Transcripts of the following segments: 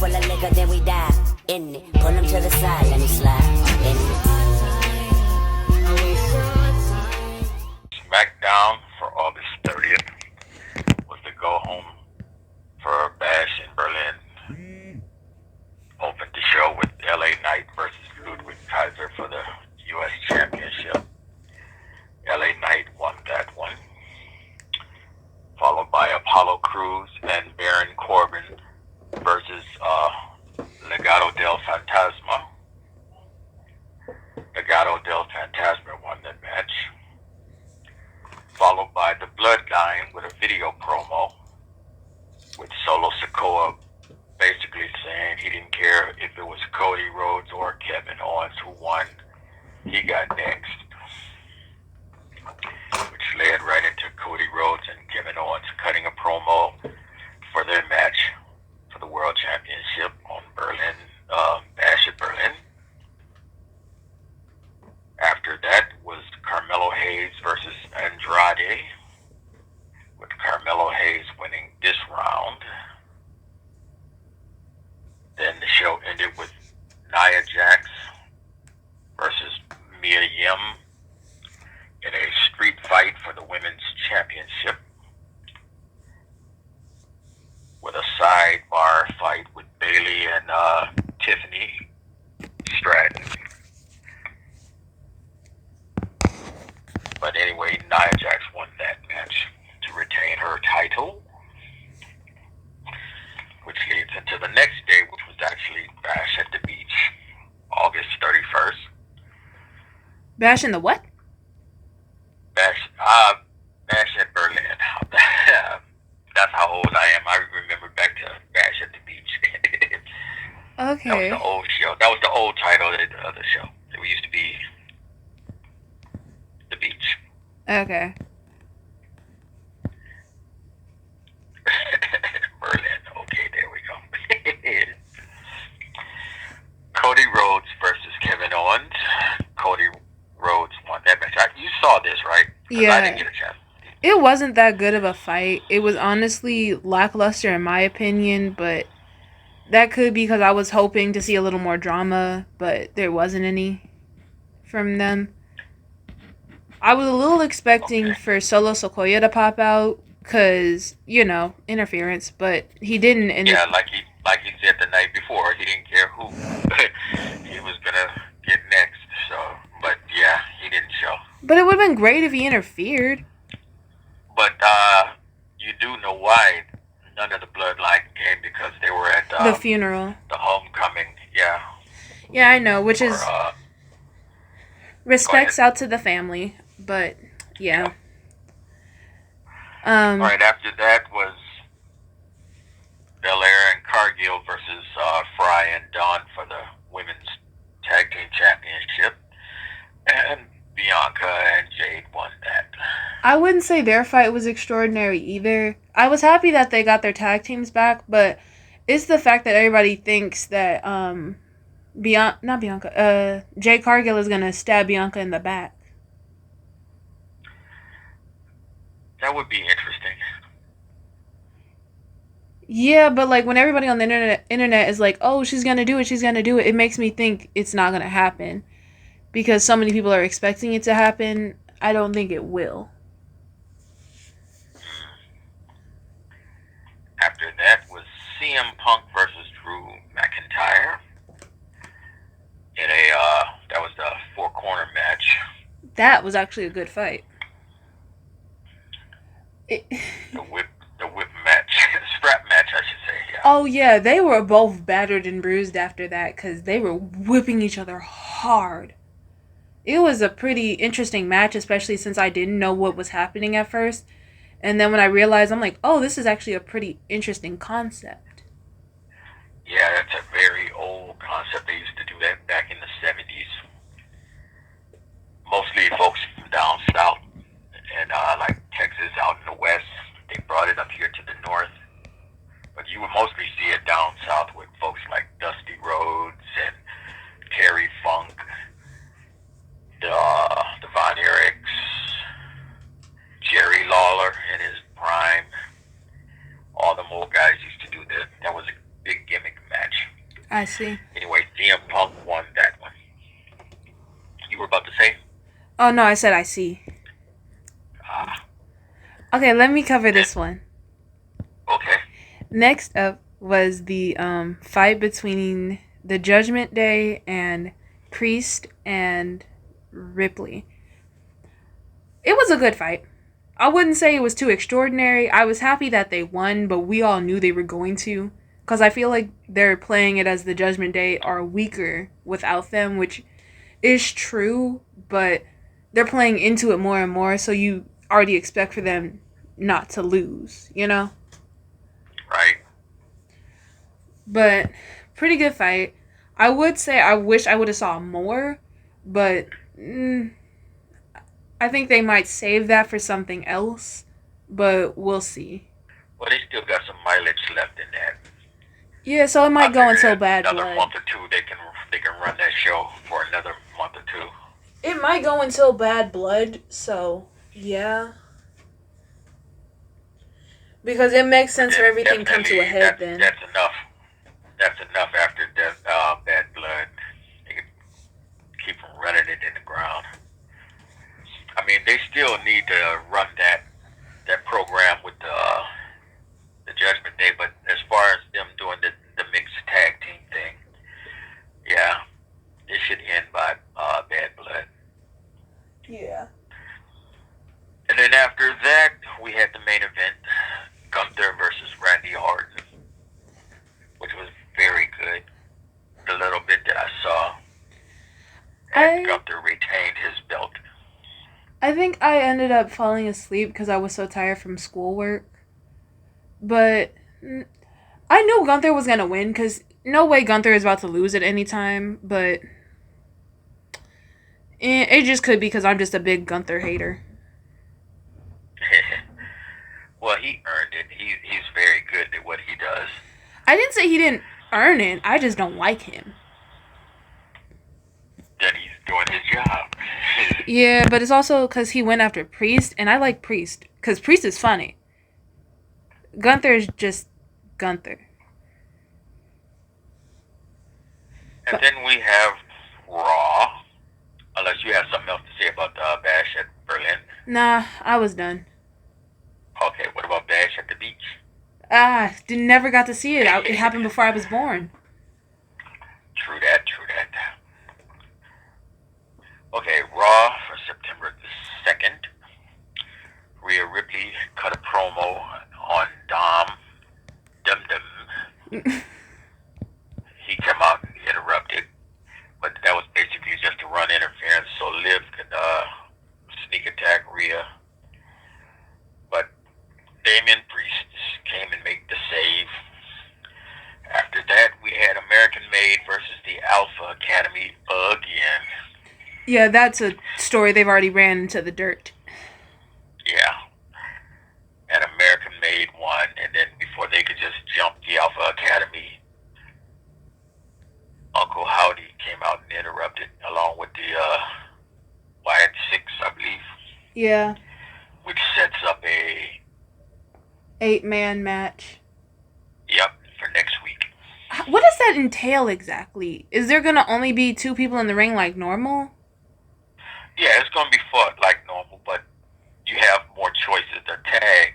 full of liquor, then we dive in it. Pull him to the side, let me slide in it. SmackDown for August 30th was the go home for Bash in Berlin. Opened the show with LA Knight versus Ludwig Kaiser for the US Championship. LA Knight won that one. Followed by Apollo Crews and Baron Corbin versus Legado del Fantasma. Legado del Fantasma won that match. Followed by the Bloodline with a video promo with Solo Sikoa basically saying he didn't care if it was Cody Rhodes or Kevin Owens who won. He got next. Which led right into Cody Rhodes and Kevin Owens cutting a promo for their match for the World Championship on Berlin, Bash at Berlin. After that was Carmelo Hayes versus Andrade, with Carmelo Hayes winning this round. Then the show ended with Nia Jax versus Mia Yim in a street fight for the Women's Championship, with a sidebar fight with Bayley and Tiffany Stratton. But anyway, Nia Jax won that match to retain her title, which leads into the next day, which was actually Bash at the Beach, August 31st. Bash in the what? Bash at Berlin. That's how old I am. I remember back to Bash at the Beach. Okay. That was the old show. That was the old title of the show. It used to be The Beach. Okay. Berlin. Okay, there we go. Cody Rhodes versus Kevin Owens. Cody Rhodes won that match. You saw this, right? Yeah. I didn't get a chance. It wasn't that good of a fight. It was honestly lackluster in my opinion, but that could be because I was hoping to see a little more drama, but there wasn't any from them. I was a little expecting for Solo Sikoa to pop out because, interference, but he didn't. And yeah, like he said the night before, he didn't care who he was gonna get next. So, but yeah, he didn't show. But it would have been great if he interfered. But you do know why none of the Bloodline came, because they were at the funeral, the homecoming. Yeah. Yeah, I know, which is respects out to the family, but yeah. All right. After that was Belair and Cargill versus Fry and Dawn for the Women's Tag Team Championship, and Bianca and Jade won that. I wouldn't say their fight was extraordinary either. I was happy that they got their tag teams back, but it's the fact that everybody thinks that Jade Cargill is gonna stab Bianca in the back. That would be interesting. Yeah, but when everybody on the internet is like, "Oh, she's gonna do it," it makes me think it's not gonna happen because so many people are expecting it to happen. I don't think it will. After that was CM Punk versus Drew McIntyre in that was the 4-corner match. That was actually a good fight. The whip match, strap match, I should say. Yeah. Oh yeah, they were both battered and bruised after that because they were whipping each other hard. It was a pretty interesting match, especially since I didn't know what was happening at first. And then when I realized, I'm like, oh, this is actually a pretty interesting concept. Yeah, that's a very old concept. They used to do that back in the 70s. Mostly folks from down south and like Texas out in the west. They brought it up here to the north. But you would mostly see it down south with folks like Dusty Rhodes and Terry Funk, Von Erichs, Jerry Lawler in his prime. All them old guys used to do I see. Anyway, CM Punk won that one. You were about to say? Oh no, I said I see. Ah, Okay, let me cover then, this one. okay. Next up was the fight between the Judgment Day and Priest and Ripley. It was a good fight. I wouldn't say it was too extraordinary. I was happy that they won, but we all knew they were going to. Because I feel like they're playing it as the Judgment Day are weaker without them, which is true, but they're playing into it more and more, so you already expect for them not to lose, you know? Right. But pretty good fight. I would say I wish I would have saw more, but I think they might save that for something else, but we'll see. Well, they still got some mileage left in that. Yeah, so it I might go figure until Bad another Blood. month or two they can run that show for another month or two. It might go until Bad Blood, so yeah. Because it makes But sense for then everything come to a definitely head then. that's enough. That's enough after death, Bad Blood. They can keep running it in the ground. I mean, they still need to run that program with the Judgment Day, but as far as them doing the mixed tag team thing, yeah, it should end by Bad Blood. Yeah. And then after that, we had the main event, Gunther versus Randy Orton, which was very good. The little bit that I saw, and I Gunther retained his belt. I think I ended up falling asleep because I was so tired from schoolwork. But I knew Gunther was gonna win because no way Gunther is about to lose at any time. But it just could be because I'm just a big Gunther hater. Well, he earned it. He's very good at what he does. I didn't say he didn't earn it. I just don't like him. Then he's doing his job. Yeah, but it's also because he went after Priest, and I like Priest because Priest is funny. Gunther is just Gunther. And But then we have Raw. Unless you have something else to say about the Bash at Berlin. nah, I was done. Okay, what about Bash at the Beach? Never got to see it. It happened before I was born. True that, true that. Okay, Raw for September the 2nd. Rhea Ripley cut a promo on Dum Dum. He came out and interrupted, but that was basically just to run interference so Liv could sneak attack Rhea. But Damian Priest came and made the save. After that, we had American Made versus the Alpha Academy again. Yeah, that's a story they've already ran into the dirt. Yeah. And American Made won, and then before they could just jump the Alpha Academy, Uncle Howdy came out and interrupted, along with the Wyatt Six, I believe. Yeah. Which sets up a 8-man match. Yep, for next week. What does that entail exactly? Is there gonna only be 2 people in the ring like normal? Yeah, it's gonna be fought like normal, but you have more choices to tag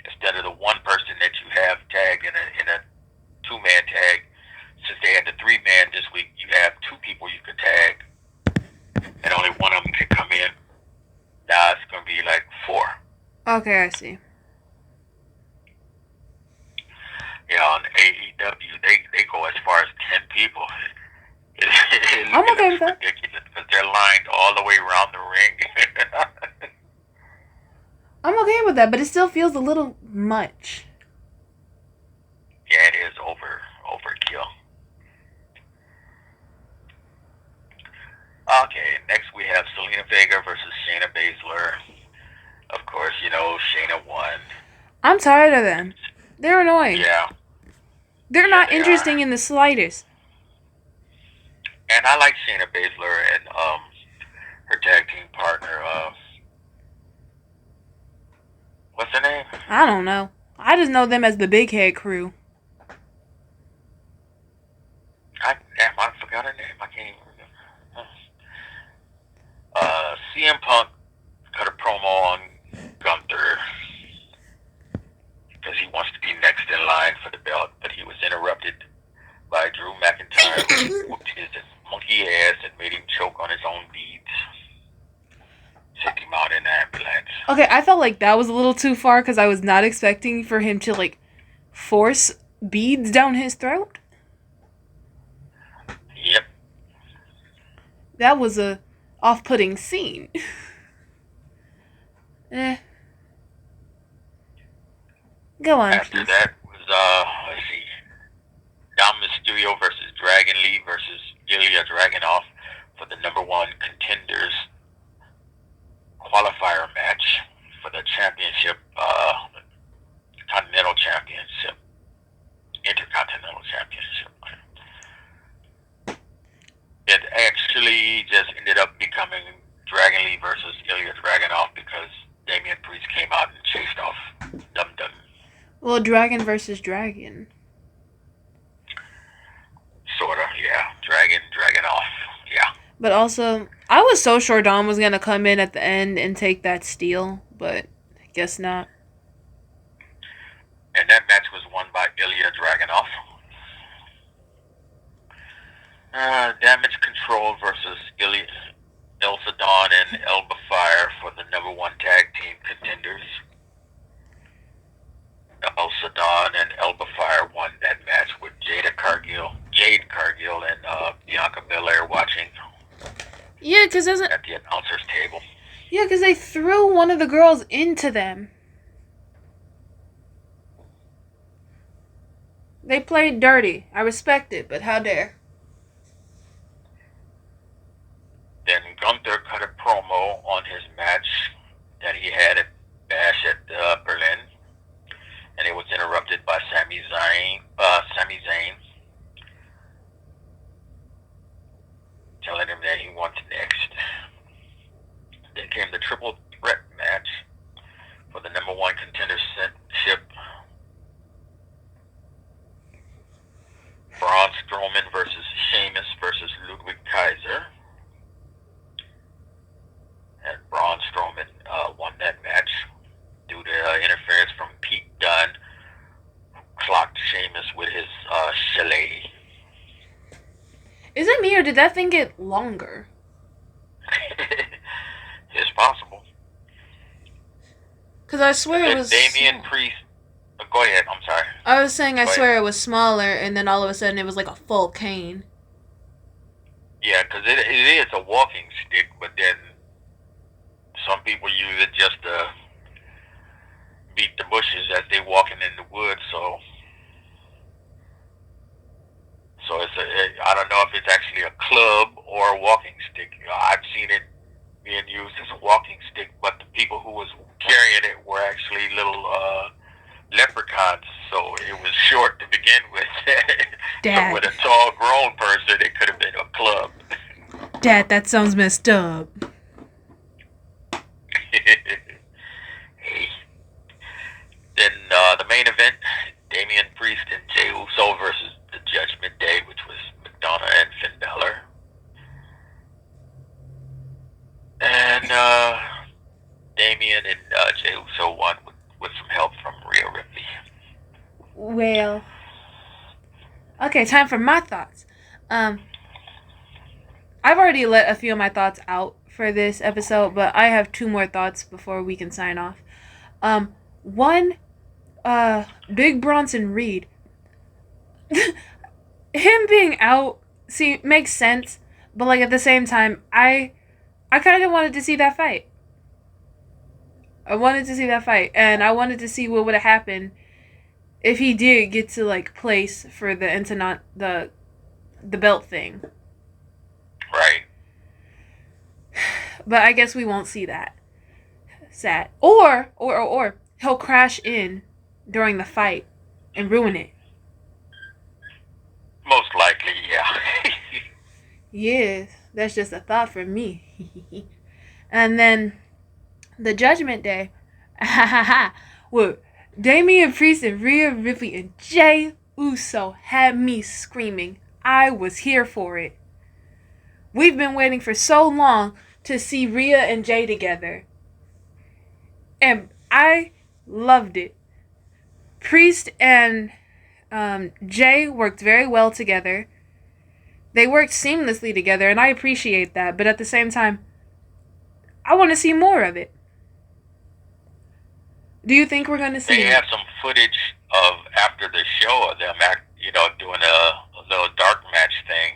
instead of the one person that you have tagged in a 2-man tag. Since they had the 3-man this week, you have 2 people you could tag, and only one of them can come in. Now it's gonna be like 4. Okay, I see. Yeah, on AEW, they go as far as 10 people. I'm okay with that. Ridiculous because they're lined all the way around the ring. I'm okay with that, but it still feels a little much. Yeah, it is overkill. Okay, next we have Selena Vega versus Shayna Baszler. Of course, you know Shayna won. I'm tired of them. They're annoying. Yeah. They're not they interesting are. in the slightest. And I like Shayna Baszler and her tag team partner. What's her name? I don't know. I just know them as the Big Head Crew. I felt like that was a little too far because I was not expecting for him to like force beads down his throat. Yep. That was a off-putting scene. eh. Go on, After please. that was let's see, Dom Mysterio versus Dragon Lee versus Ilya Dragunov for the number one contenders qualifier match for the championship, Continental Championship, Intercontinental Championship. It actually just ended up becoming Dragon Lee versus Ilya Dragunov because Damian Priest came out and chased off Dum Dum. Well, dragon versus dragon. Sorta, yeah. Dragunov, yeah. But also, I was so sure Dom was gonna come in at the end and take that steal, but I guess not. And that match was won by Ilya Dragunov. Damage Control versus El Sadon and Elba Fire for the number one tag team contenders. El Sadon and Elba Fire won that match with Jade Cargill, and Bianca Belair watching. Yeah, because at the announcer's table. Yeah, because they threw one of the girls into them. They played dirty. I respect it, but how dare? Then Gunther cut a promo on his match that he had at Bash at Berlin, and it was interrupted by Sami Zayn, telling him that he wants next. Then came the triple threat match for the number one contendership. Braun Strowman versus Sheamus versus Ludwig Kaiser. And Braun Strowman won that match due to interference from Pete Dunne, who clocked Sheamus with his shillelagh. Is it me or did that thing get longer? It's possible. Because I swear it was... Damian Priest... Go ahead, I'm sorry. I was saying I swear it was smaller, and then all of a sudden it was like a full cane. Yeah, because it is a walking stick, but then some people use it just to beat the bushes as they walking in the woods, so I don't know if it's actually a club or a walking stick. I've seen it being used as a walking stick, but the people who was carrying it were actually little leprechauns, so it was short to begin with. Dad. So with a tall grown person, it could have been a club. Dad, that sounds messed up. Then the main event, Damian Priest and Jey Uso versus the Judgment Day, which was McDonough and Finn Balor. And Damian and Jey Uso won with some help from Rhea Ripley. Well, okay, time for my thoughts. I've already let a few of my thoughts out for this episode, but I have two more thoughts before we can sign off. One, Big Bronson Reed. Him being out, makes sense, but like at the same time, I kind of wanted to see that fight. And I wanted to see what would have happened if he did get to like place for the belt thing. Right. But I guess we won't see that. Sad. Or he'll crash in during the fight and ruin it. Most likely, yeah. Yes, that's just a thought from me. And then the Judgment Day. Well, Damian Priest and Rhea Ripley and Jey Uso had me screaming. I was here for it. We've been waiting for so long to see Rhea and Jey together. And I loved it. Priest and Jey worked very well together. They worked seamlessly together, and I appreciate that. But at the same time, I want to see more of it. Do you think we're gonna see? They have some footage of after the show of them doing a little dark match thing.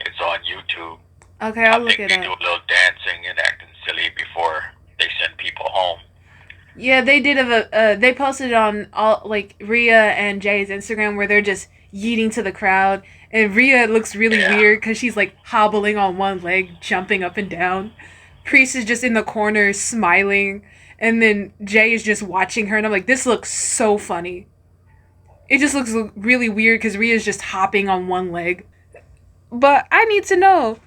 It's on YouTube. Okay, I'll I look think it they do up. a little dancing and acting silly before they send people home. Yeah, they did they posted it on all like Rhea and Jay's Instagram where they're just yeeting to the crowd, and Rhea looks really Yeah. weird because she's like hobbling on one leg, jumping up and down. Priest is just in the corner smiling, and then Jay is just watching her, and I'm like, this looks so funny. It just looks really weird because Rhea's just hopping on one leg. But I need to know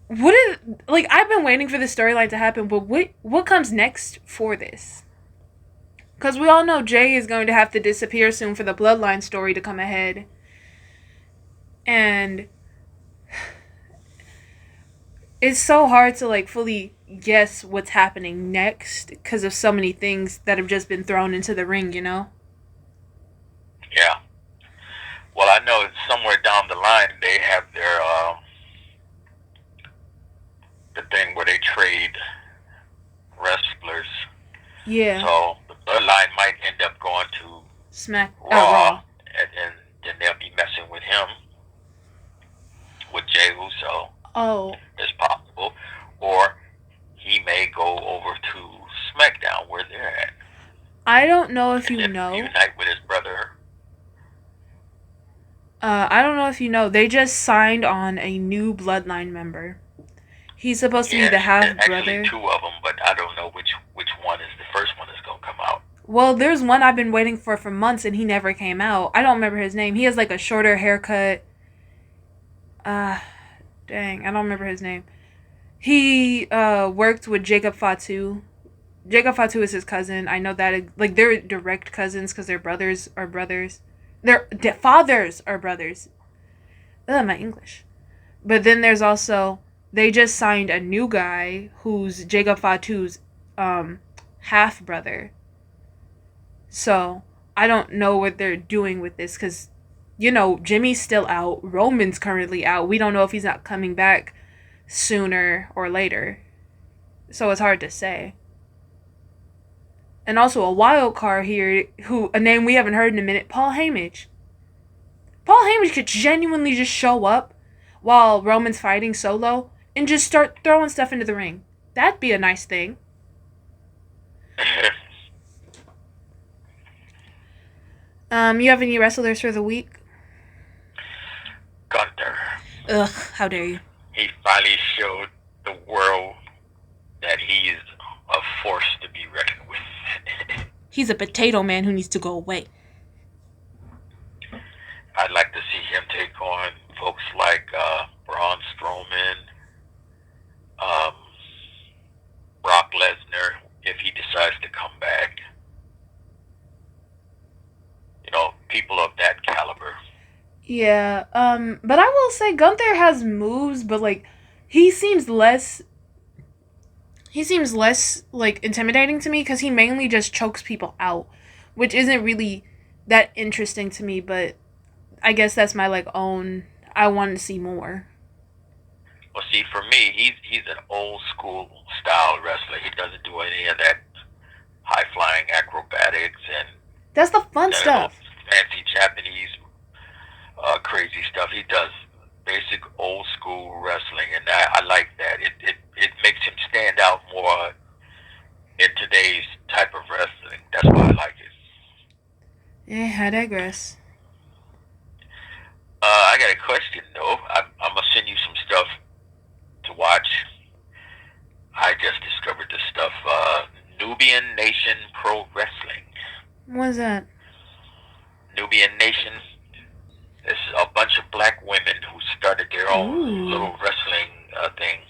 what is like I've been waiting for this storyline to happen, but what comes next for this? Because we all know Jay is going to have to disappear soon for the Bloodline story to come ahead. And it's so hard to like fully guess what's happening next because of so many things that have just been thrown into the ring, you know? Yeah. Well, I know somewhere down the line they have their the thing where they trade wrestlers. Yeah. So the Bloodline might end up going to Raw. and then they'll be messing with him, with Jey Uso. Oh. It's possible, or he may go over to SmackDown where they're at. I don't know if you and know. Unite with his brother. I don't know if you know. They just signed on a new Bloodline member. He's supposed to be the half brother. Actually, two of them, but I don't know which one is the first one that's gonna come out. Well, there's one I've been waiting for months, and he never came out. I don't remember his name. He has like a shorter haircut. Dang, I don't remember his name. He worked with Jacob Fatu. Jacob Fatu is his cousin. I know that like they're direct cousins because their brothers are brothers. Their fathers are brothers. Ugh, my English. But then there's also they just signed a new guy who's Jacob Fatu's half brother. So I don't know what they're doing with this because, you know, Jimmy's still out. Roman's currently out. We don't know if he's not coming back sooner or later. So it's hard to say. And also a wild card here, a name we haven't heard in a minute, Paul Heyman. Paul Heyman could genuinely just show up while Roman's fighting solo and just start throwing stuff into the ring. That'd be a nice thing. You have any wrestlers for the week? Gunther. Ugh, how dare you. He finally showed the world that he is a force to be reckoned with. He's a potato man who needs to go away. I'd like to see him take on folks like Braun Strowman, Brock Lesnar, if he decides to come back. You know, people of that caliber. Yeah, but I will say Gunther has moves, but like he seems less like intimidating to me because he mainly just chokes people out, which isn't really that interesting to me, but I guess that's my like own, I want to see more. Well, see, for me, he's an old school style wrestler. He doesn't do any of that high flying acrobatics and that's the fun stuff. Fancy Japanese crazy stuff. He does basic old school wrestling, and I like that. It makes him stand out more in today's type of wrestling. That's why I like it. Yeah, I digress. I got a question though. I'm gonna send you some stuff to watch. I just discovered this stuff. Nubian Nation Pro Wrestling. What is that? Nubian Nation. It's a bunch of black women who started their own little wrestling thing.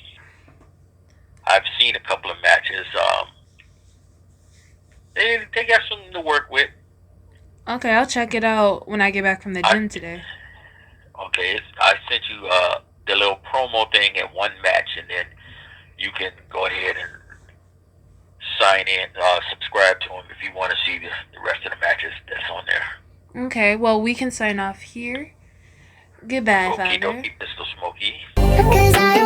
I've seen a couple of matches. They got something to work with. Okay, I'll check it out when I get back from the gym today. Okay, I sent you the little promo thing at one match, and then you can go ahead and sign in, subscribe to them if you want to see the rest of the matches that's on there. Okay, well, we can sign off here. Goodbye, Okie Father. dokie, Mr. Smokey.